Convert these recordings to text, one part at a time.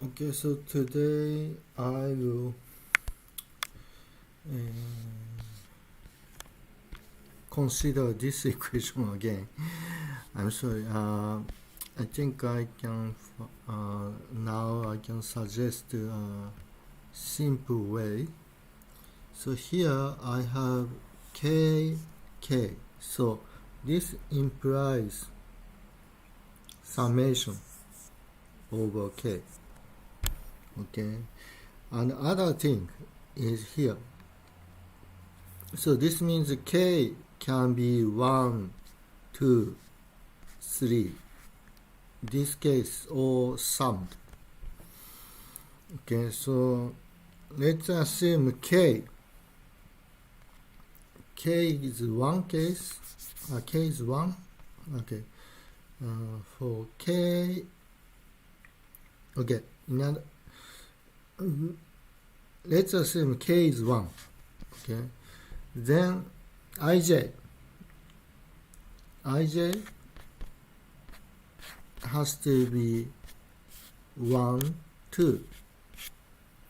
Okay, so today I will consider this equation again. I'm sorry. I think I can now I can suggest a simple way. So here I have k. So this implies summation over k. Okay, and other thing is here. So this means k can be 1, 2, 3. This case all summed. Okay, so let's assume k is one case. K is 1. Okay, for k. Okay, let's assume k is 1. Okay, then ij has to be 1, 2,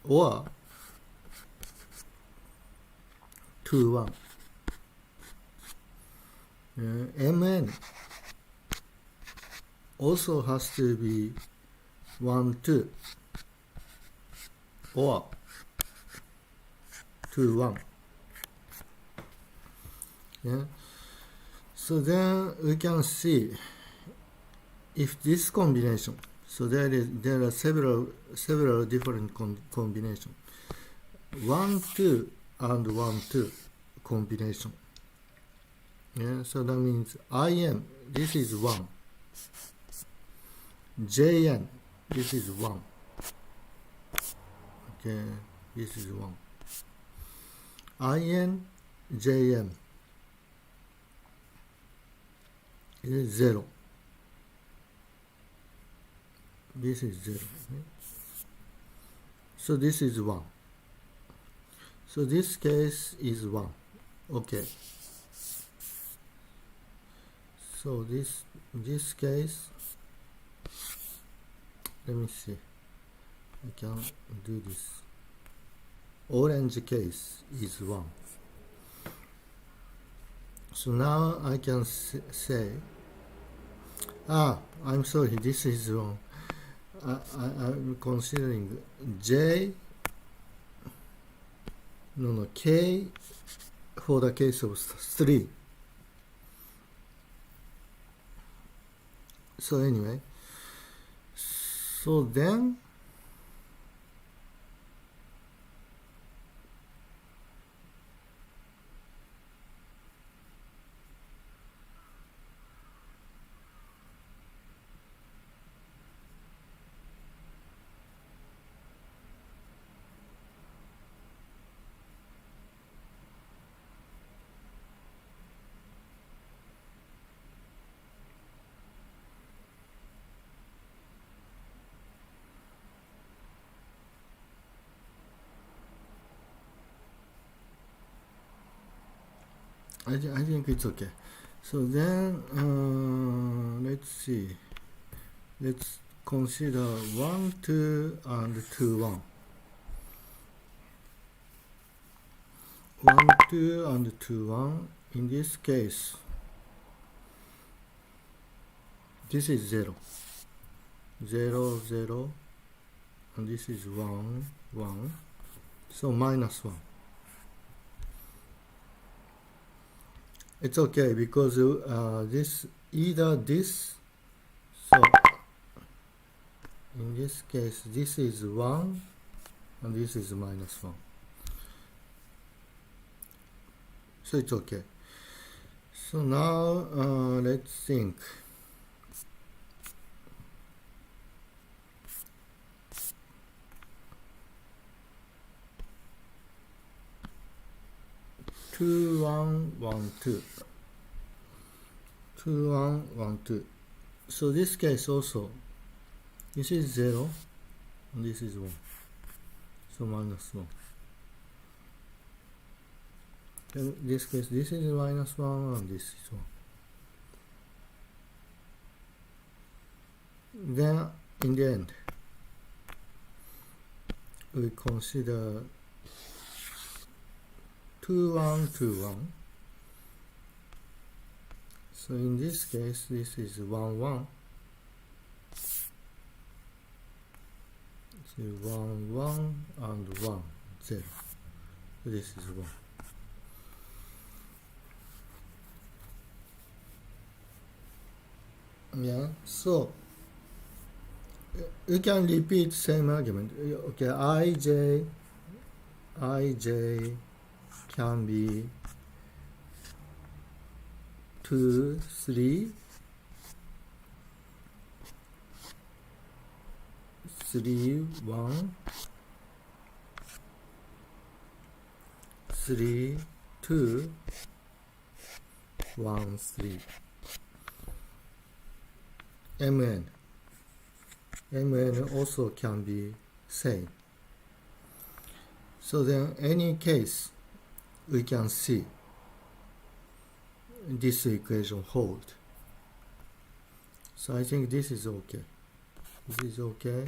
or 2, 1. Mn also has to be 1, 2, or 2, 1. Yeah. So then we can see if this combination. So there are several different combinations. 1, 2, and 1, 2 combination. Yeah. So that means Im, this is 1. Jn, this is 1. Okay, this is 1. In, Jm is 0. This is 0. Okay? So this is 1. So this case is 1. Okay. So this case, let me see. I can do this. Orange case is 1. So now I can say, I'm sorry, this is wrong. I'm considering k for the case of 3. So anyway, so then I think it's okay. So then let's see. Let's consider 1, 2, and 2, 1. 1, 2, and 2, 1. In this case, this is 0. 0, 0, and this is 1, 1. So minus 1. It's okay because this either this. So in this case, this is 1 and this is minus 1. So it's okay. So now let's think. Two, 1, 1, 2. 2, 1, 1, 2. So this case also, this is 0 and this is 1. So minus 1. In this case, this is minus 1 and this is 1. Then in the end, we consider 2 1 2 1. So in this case, this is 1 1. So 1 1 and 1 0. This is 1. Yeah, so you can repeat same argument. Okay, ij can be 2 3 3 1 3 2 1 3. mn also can be same. So then any case we can see this equation hold. So I think this is okay. This is okay.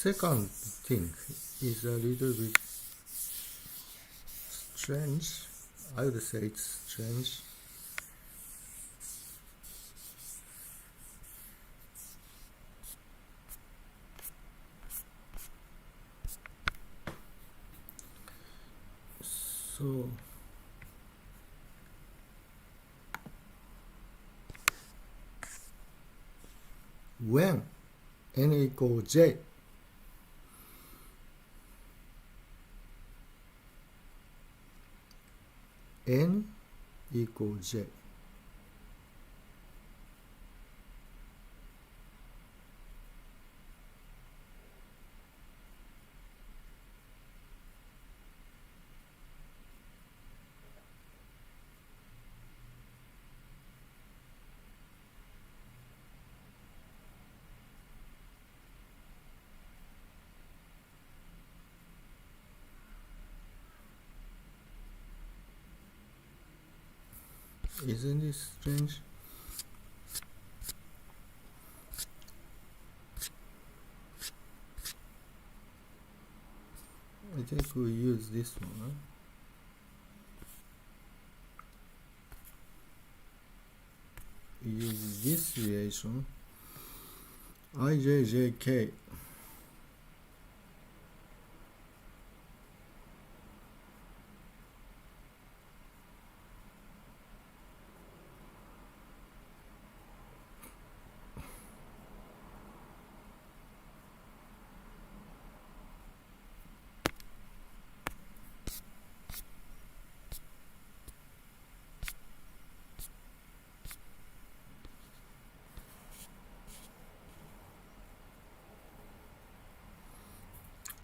Second thing is a little bit strange. I would say it's strange. So when n equals j, n equals j, isn't this strange? I think we use this one. Huh? We use this relation ijjk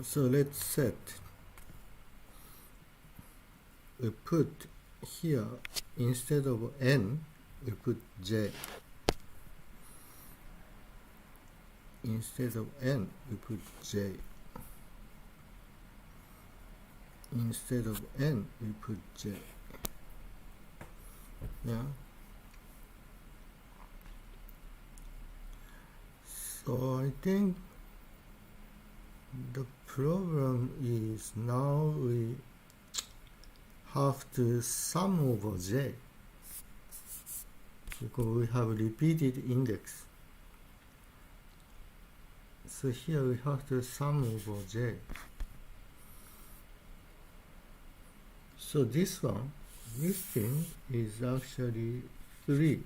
So let's set, we put here instead of n we put j, instead of n we put j, instead of n we put j. Yeah, so I think the problem is now we have to sum over j because we have repeated index. So here we have to sum over j. So this one, this thing is actually 3.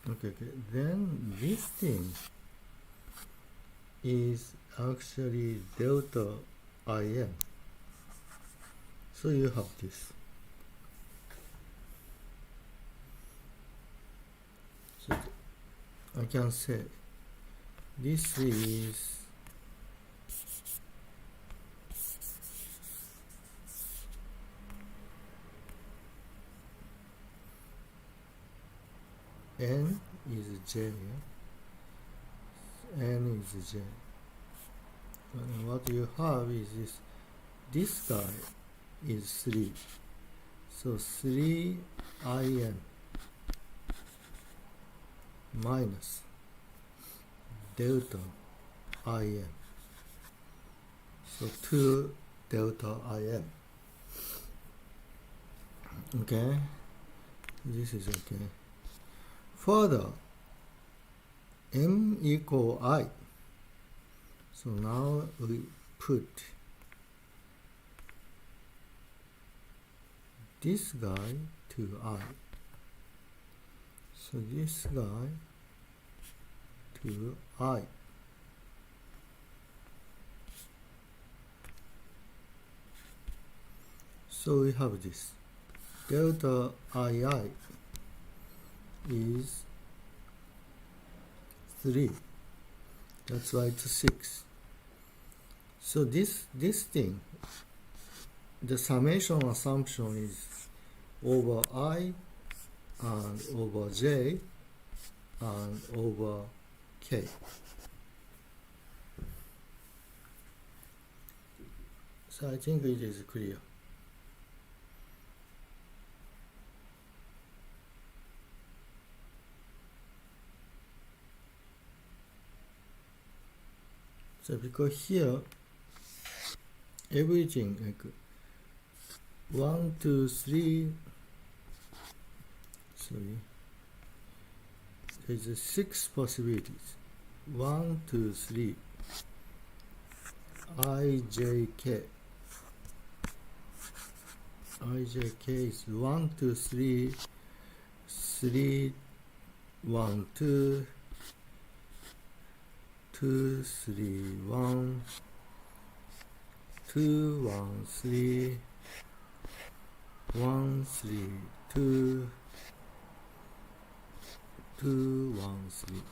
Okay, then this thing is actually delta im. So you have this. So I can say this is n is j, n is j. And what you have is this guy is 3. So 3im minus delta im. So 2 delta im. Okay, this is okay. Further, m equal I. So now we put this guy to I. So this guy to I. So we have this. Delta II is 3. That's why it's 6. So this thing, the summation assumption is over I and over J and over K. So I think it is clear. So because here everything like 1, 2, 3, sorry, there's 6 possibilities. 1, 2, 3, I, J, K. I, J, K is 1, 2, 3, 3, 1, 2, 2, 3, 1, 2, 1, 3, 1, 3, 2, 2, 1, 3.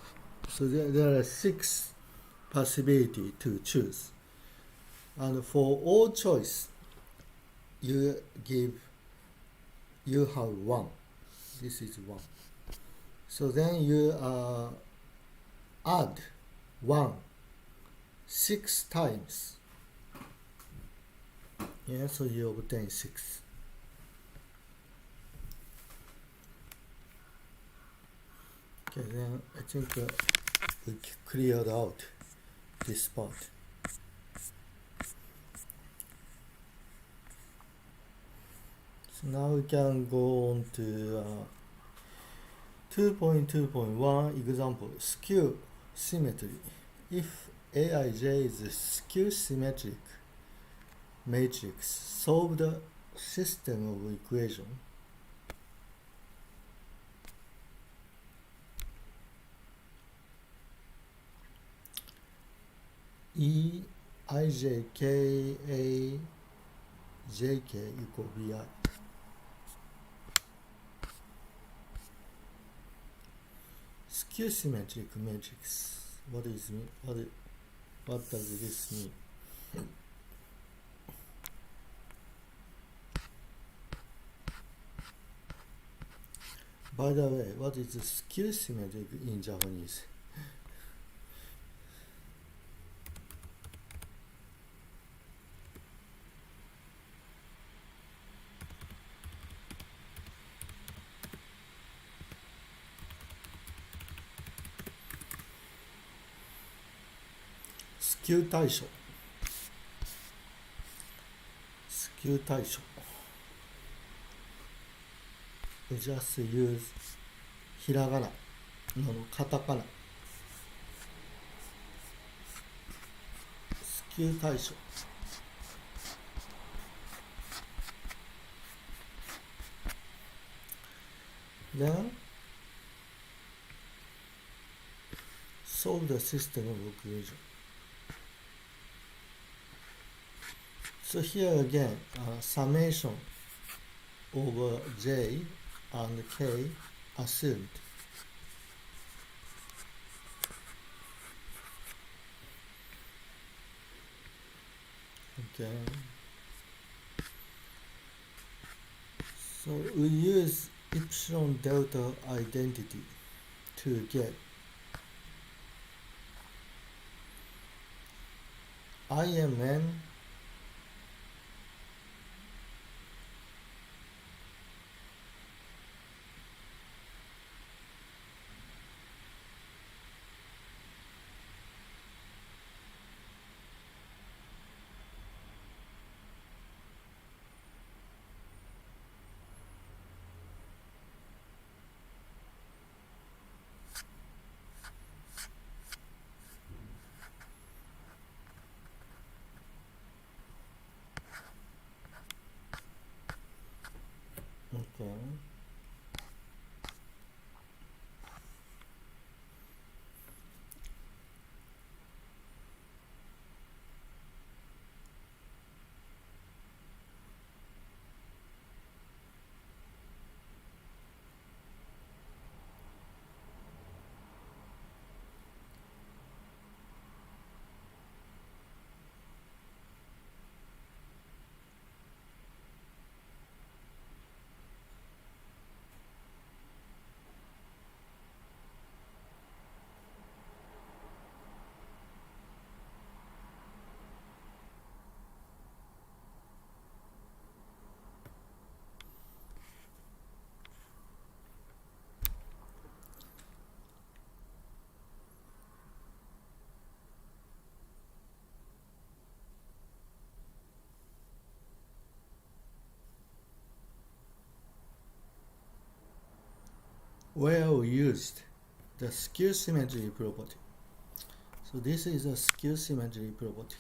So there are 6 possibilities to choose. And for all choice, you have 1. This is 1. So then you add 1 6 times. Yeah, so you obtain 6. Okay, then I think we cleared out this part. So now we can go on to 2.2.1 example, skew symmetry. If Aij is a skew symmetric matrix, solve the system of equation. E ij k a j k equal bi. Skew symmetric matrix. What does this mean? By the way, what is skew symmetric in Japanese? Skew 対称。skew 対称。We just use ひらがなのカタカナ。skew 対称。Then solve the system of equation. So here again, summation over j and k assumed. Okay. So we use epsilon delta identity to get IMN where we used the skew symmetry property. So this is a skew symmetry property.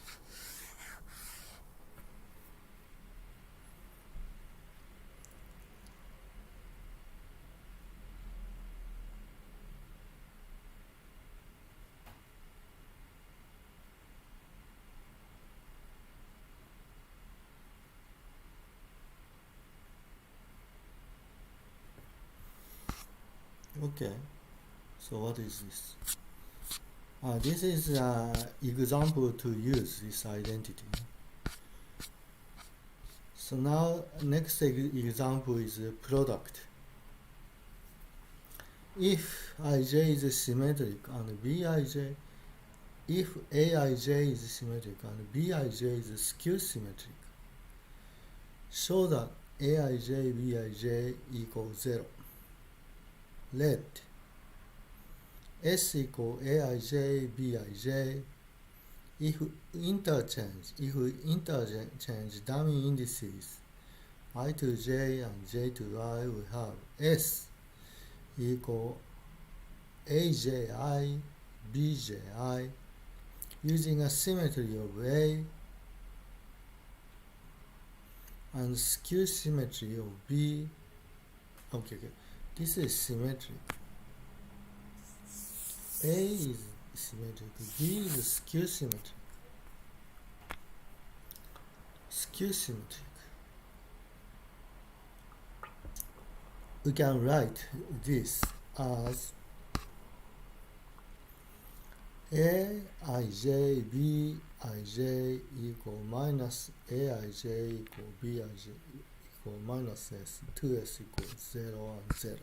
Okay, so what is this? This is an example to use this identity. So now next example is a product. If ij is symmetric and bij, if aij is symmetric and bij is skew symmetric, show that aij bij equals 0. Let S equal aij bij if interchange dummy indices I to j and j to I, we have S equal AJI BJI using a symmetry of A and skew symmetry of B. Okay. This is symmetric. A is symmetric, B is skew symmetric. Skew symmetric. We can write this as Aij Bij equal minus Aij equal Bij equal minus S, 2S equals 0 and 0.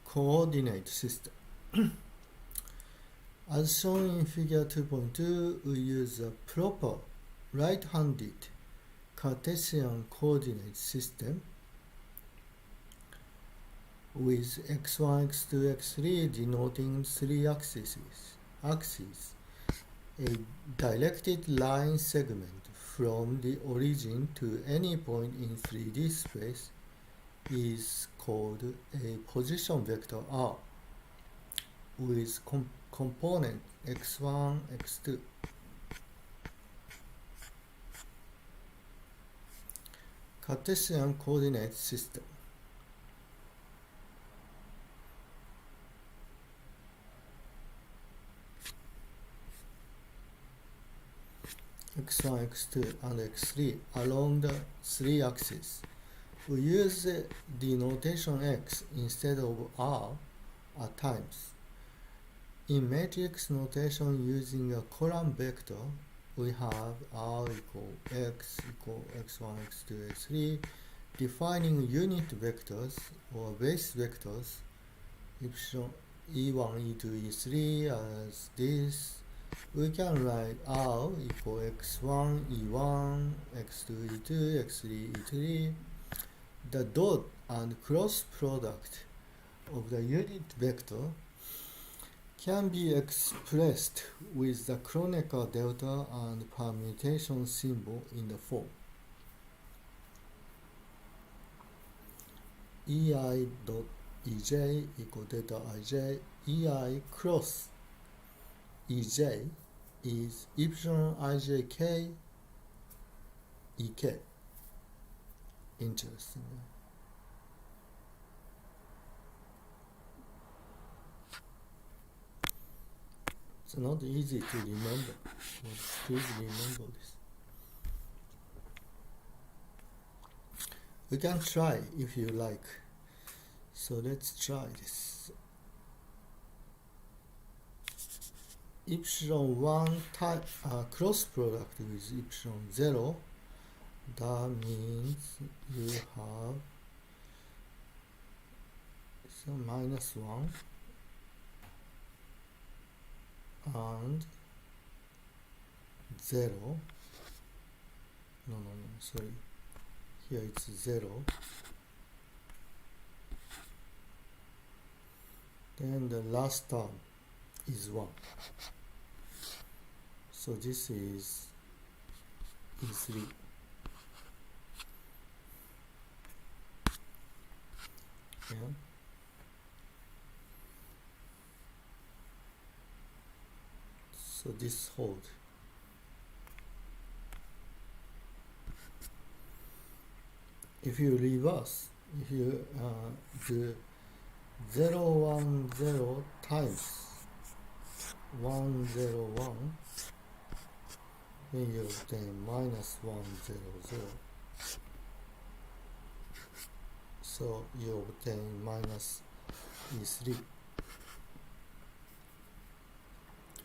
Coordinate system. As shown in figure 2.2, we use a proper right-handed Cartesian coordinate system with x1, x2, x3 denoting three axes. A directed line segment from the origin to any point in 3D space is called a position vector R with component x1, x2. Cartesian coordinate system. x1, x2, and x3 along the three axes. We use the notation x instead of r at times. In matrix notation using a column vector, we have r equal x equal x1, x2, x3, defining unit vectors or base vectors, epsilon e1, e2, e3 as this. We can write r equal x1, e1, x2, e2, x3, e3. The dot and cross product of the unit vector can be expressed with the Kronecker delta and permutation symbol in the form ei dot ej equal delta ij. Ei cross ej is epsilon ijk ek. Interesting. It's not easy to remember, but please remember this. We can try if you like. So let's try this. Epsilon 1 cross product with epsilon 0. That means you have minus 1 and 0. No, sorry. Here it's 0. Then the last term is 1. So this is E3. Yeah. So this hold. If you reverse, if you do 0, 1, 0 times 1, 0, 1, then you obtain minus 1, 0, 0. So you obtain minus E3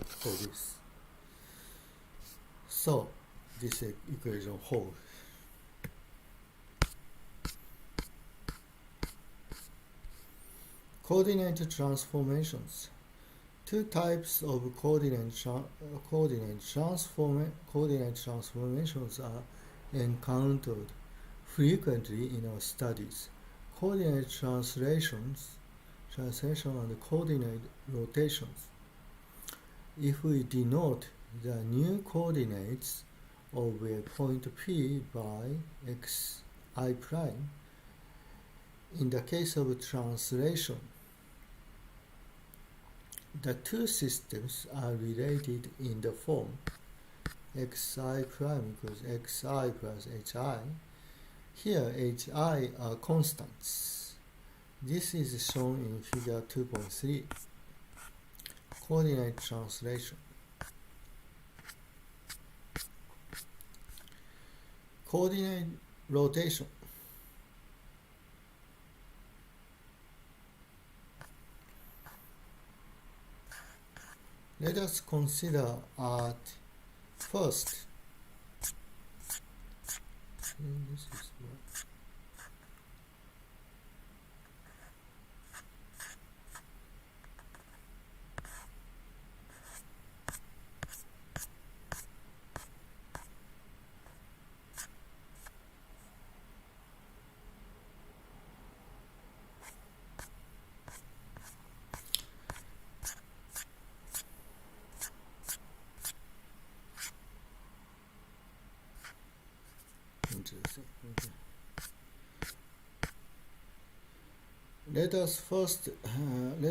for this. So this equation holds. Coordinate transformations. Two types of coordinate transformations are encountered frequently in our studies: coordinate translation and coordinate rotations. If we denote the new coordinates of a point P by xi prime, in the case of translation, the two systems are related in the form xi prime equals xi plus hi. Here hi are constants. This is shown in figure 2.3. Coordinate translation. Coordinate rotation. Let us consider at first. This is what. Interesting. Okay. Let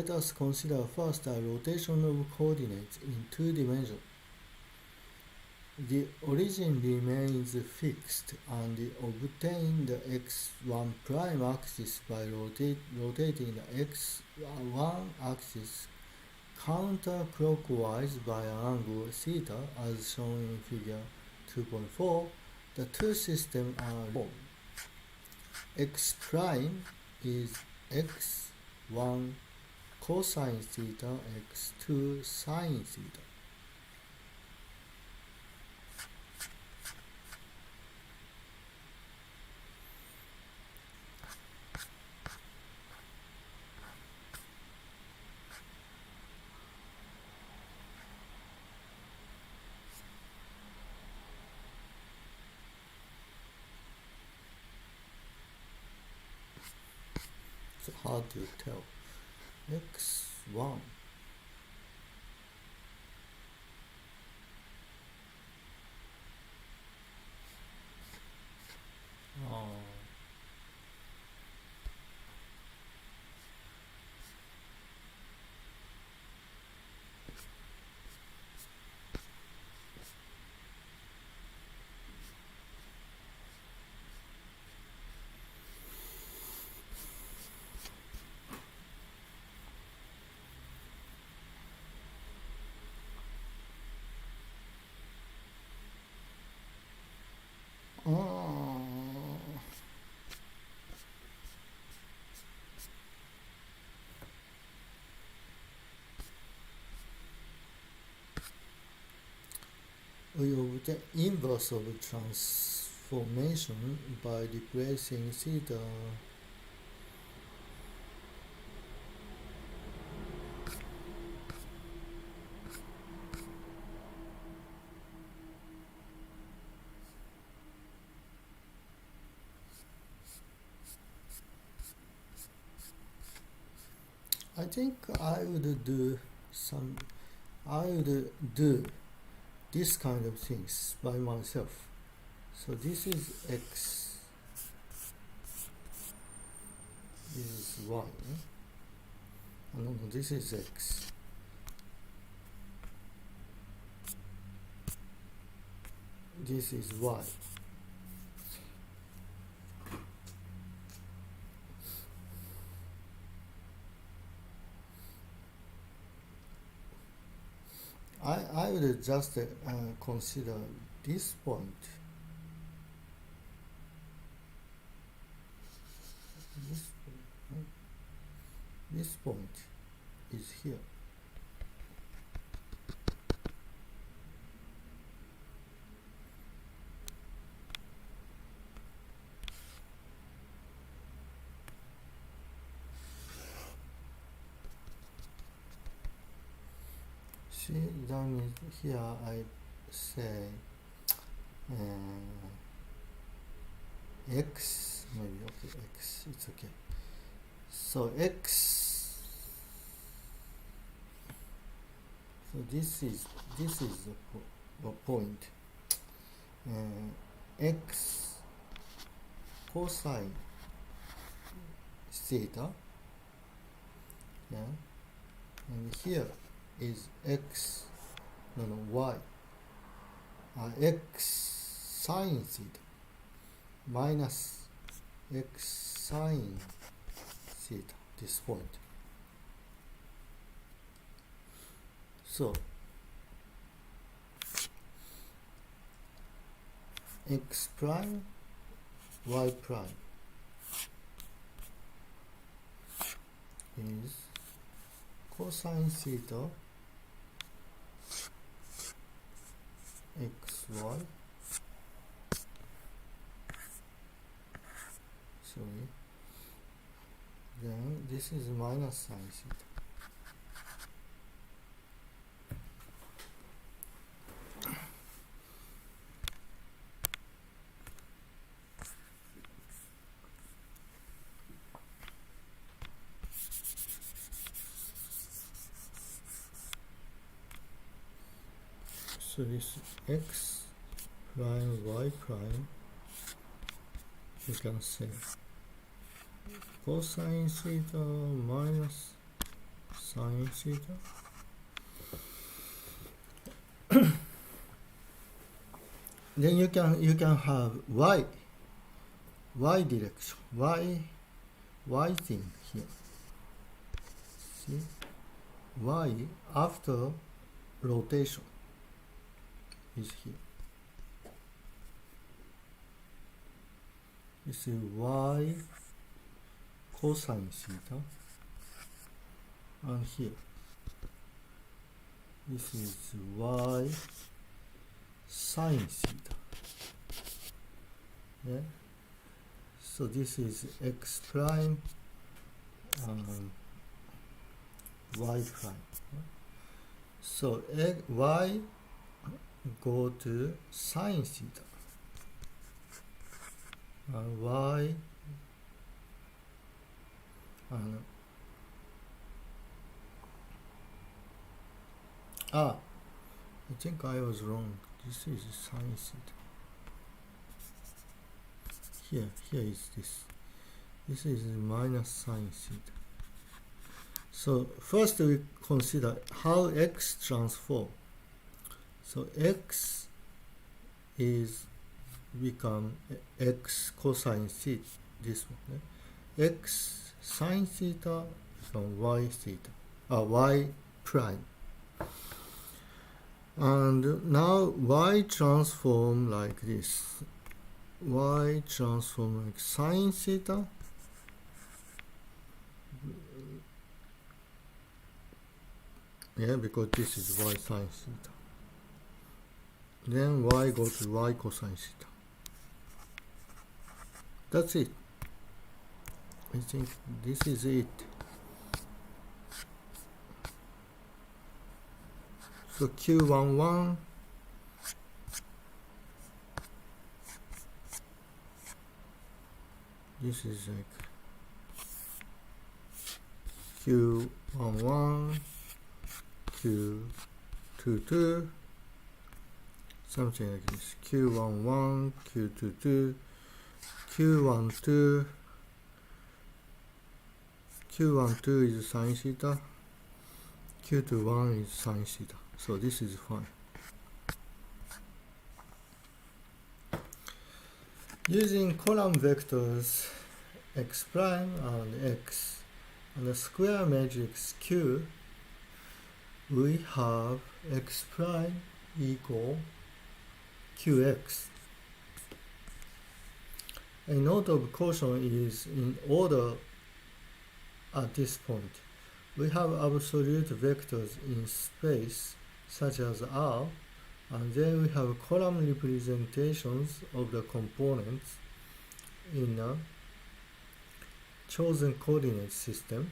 us consider first a rotation of coordinates in two dimensions. The origin remains fixed, and obtain the x1 prime axis by rotating the x1 axis counterclockwise by an angle theta, as shown in figure 2.4. The two systems are formed. X prime is x1 cosine theta, x2 sine theta. So how do you tell? x1 we obtain inverse of transformation by replacing theta. I think I would do this kind of things by myself. So this is x, this is y. No, this is x. This is y. I would just consider this point. This point is here. See, then here I say x, maybe okay, x, it's okay. So x, so this is the point. X cosine theta, yeah, and here is x, y, x sine theta minus x sine theta, this point. So x prime, y prime is cosine theta xy, sorry, then this is minus sine theta. So this x prime, y prime, you can say cosine theta minus sine theta. Then you can have y direction, y thing here. See, y after rotation is here. This is y cosine theta, and here this is y sine theta. Yeah. So this is x prime and y prime. So y go to sine theta, and y and I think I was wrong. This is sine theta. Here is this. This is minus sine theta. So first we consider how x transform. So x is become x cosine theta, this one. X sine theta become y theta, y prime. And now y transform like this. Y transform like sine theta yeah, because this is y sine theta. Then y go to y cosine theta. That's it. I think this is it. So Q11 this is like Q11, Q22, something like this. Q11, Q22, Q12, Q12 is sine theta, Q21 is sine theta. So this is fine. Using column vectors x prime and x and the square matrix Q, we have x prime equal qx. A note of caution is in order at this point. We have absolute vectors in space such as R, and then we have column representations of the components in a chosen coordinate system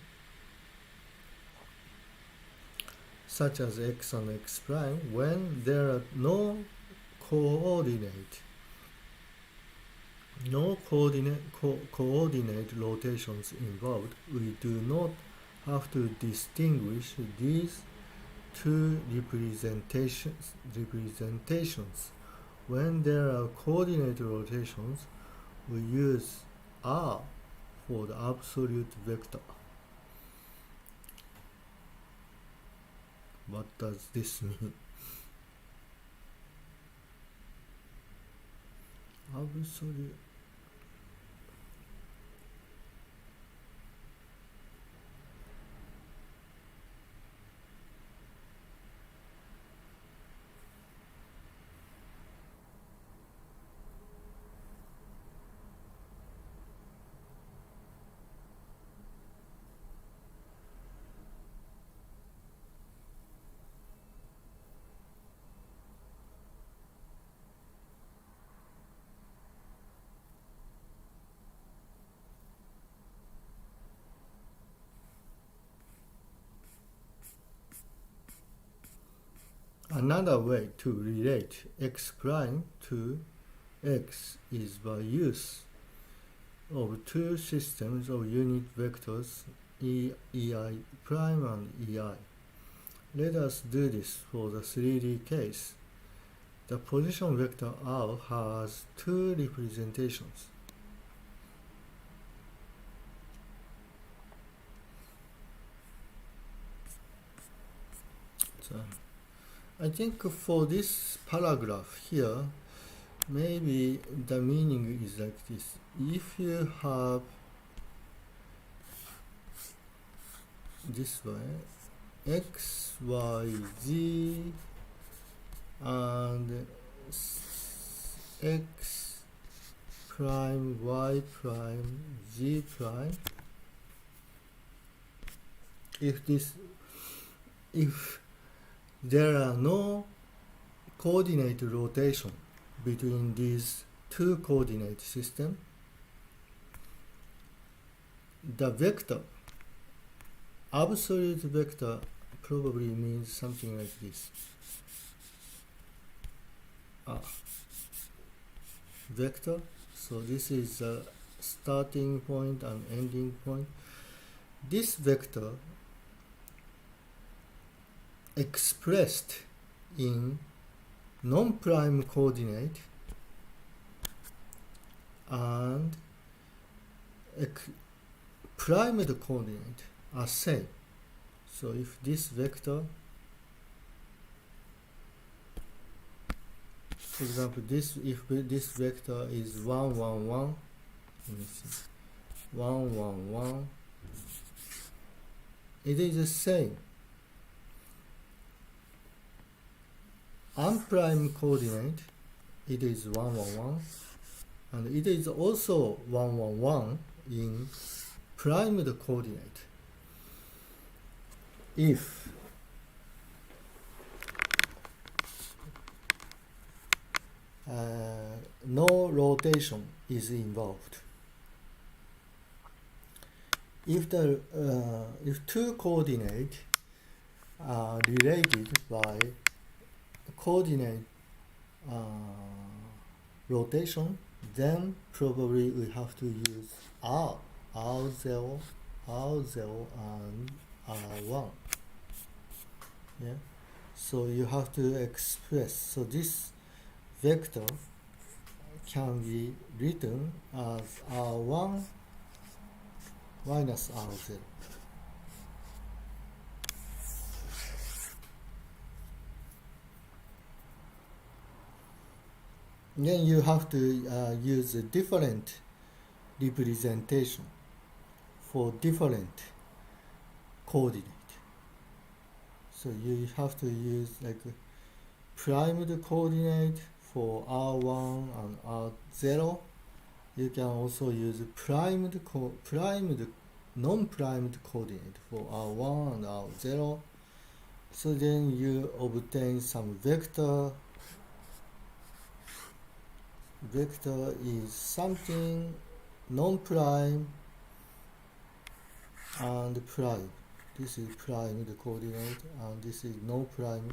such as x and x prime. When there are no coordinate rotations involved, we do not have to distinguish these two representations. When there are coordinate rotations, we use R for the absolute vector. What does this mean? Absolute. Another way to relate x prime to x is by use of two systems of unit vectors ei prime and ei. Let us do this for the 3D case. The position vector R has two representations. So I think for this paragraph here, maybe the meaning is like this. If you have this way, x, y, z, and x prime, y prime, z prime, if there are no coordinate rotation between these two coordinate systems, the vector, absolute vector, probably means something like this. Vector, so this is a starting point and ending point. This vector expressed in non-prime coordinate and primed coordinate are same. So if this vector, for example, if this vector is 1, 1, 1, let me see, 1, 1, 1, it is the same. Unprime coordinate, it is 1, 1, 1, and it is also 1, 1, 1 in primed coordinate. If no rotation is involved, if two coordinates are related by coordinate rotation, then probably we have to use R0, and R1. Yeah. So you have to express. So this vector can be written as R1 minus R0. then you have to use a different representation for different coordinate. So you have to use like a primed coordinate for R1 and R0. You can also use primed non-primed coordinate for R1 and R0. So then you obtain some vector. Vector is something non-prime and prime. This is primed coordinate and this is no prime.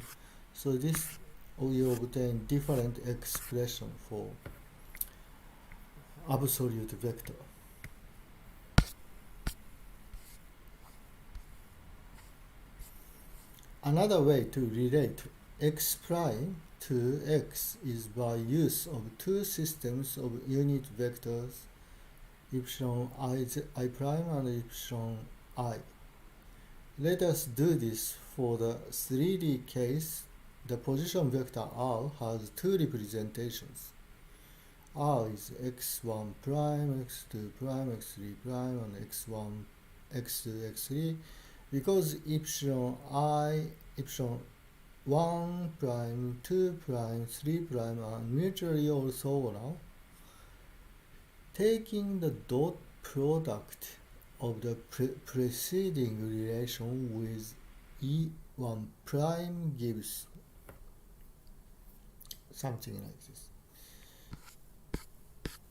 So this you obtain different expression for absolute vector. Another way to relate x prime to x is by use of two systems of unit vectors epsilon I prime and epsilon I. Let us do this for the 3D case. The position vector R has two representations. R is x1 prime, x2 prime, x3 prime, and x1, x2, x3. Because epsilon 1 prime, 2 prime, 3 prime are mutually orthogonal, taking the dot product of the preceding relation with E1 prime gives something like this.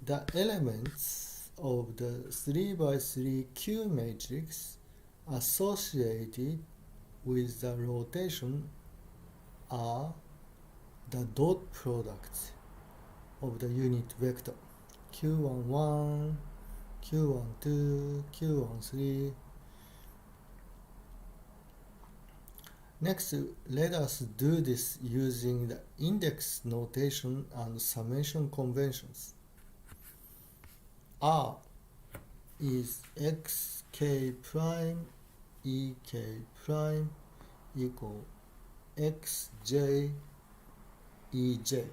The elements of the 3x3 Q matrix associated with the rotation are the dot products of the unit vector Q11, Q12, Q13. Next, let us do this using the index notation and summation conventions. R is xk prime ek prime equal xj ej.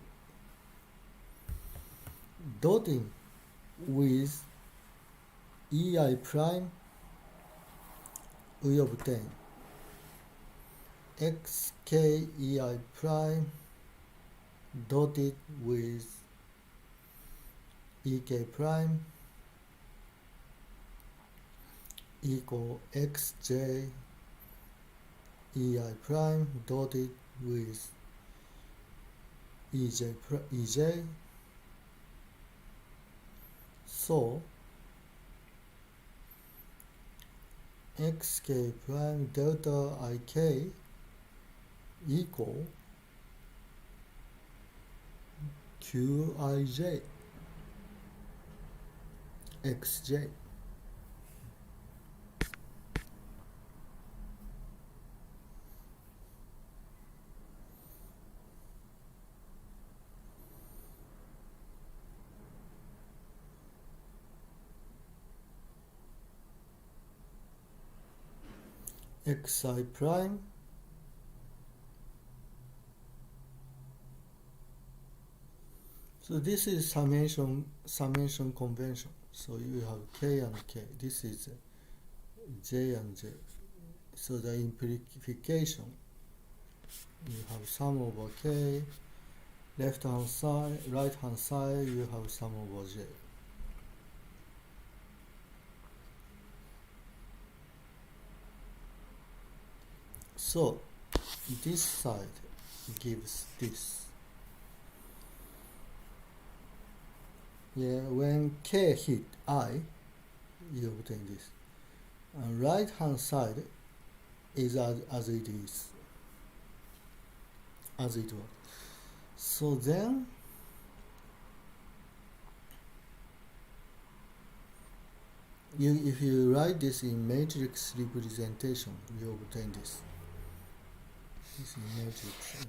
Dotting with ei prime, we obtain xk ei prime dotted with ek prime equal xj ei prime dotted with ej. So xk prime delta ik equal qij xj. xi prime so this is summation convention. So you have k and k. This is j and j. So the implication, you have sum over k. Left hand side, right hand side, you have sum over j. So this side gives this. Yeah, when k hit I, you obtain this. And right hand side is as it is, as it was. So then if you write this in matrix representation, you obtain this. This is matrix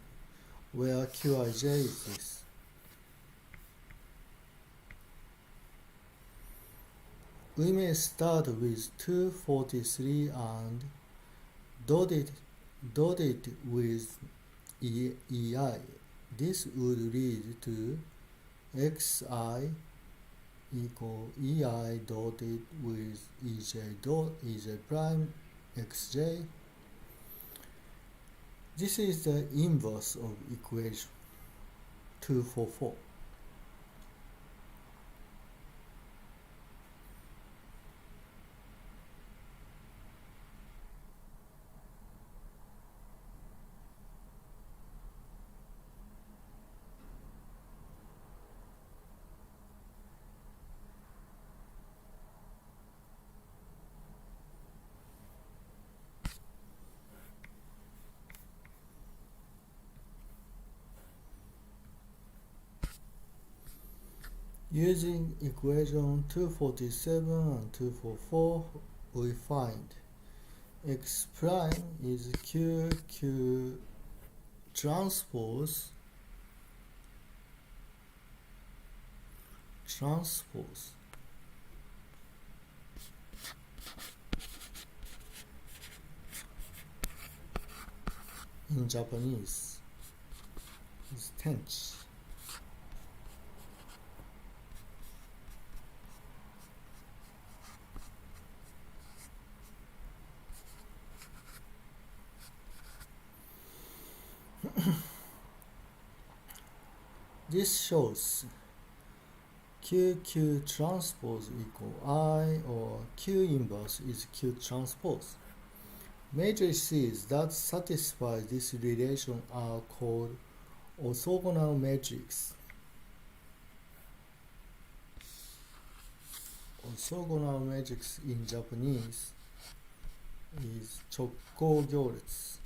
where qij is this. We may start with 243 and dotted with EI. This would lead to xi equal ei dotted with ej prime xj. This is the inverse of equation 244. Using equation 247 and 244, we find x prime is q transpose in Japanese is tenchi. This shows q transpose equal I, or q inverse is q transpose. Matrices that satisfy this relation are called orthogonal matrix. Orthogonal matrix in Japanese is chokkou gyoretsu.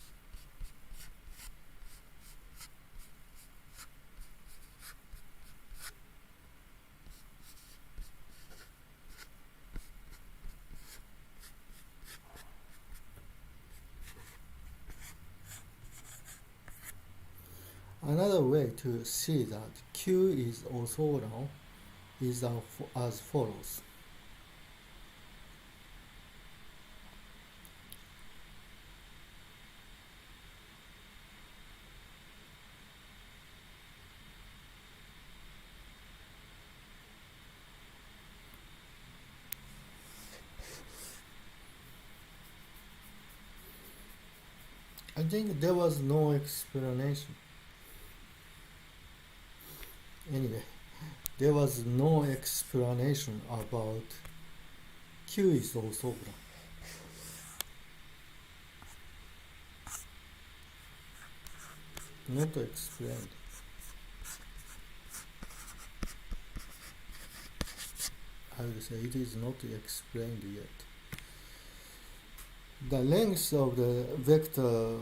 Another way to see that Q is orthogonal is as follows. I think there was no explanation. Anyway, there was no explanation about Q is orthogonal. Not explained. I would say it is not explained yet. The length of the vector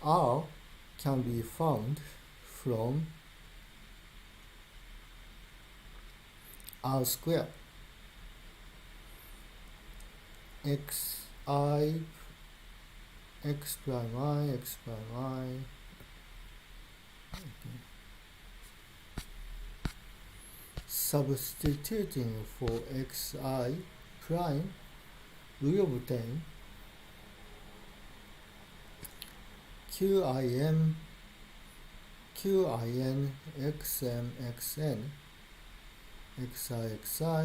R can be found from R squared. X prime I. Okay. Substituting for xi prime, we obtain qin xm xn xi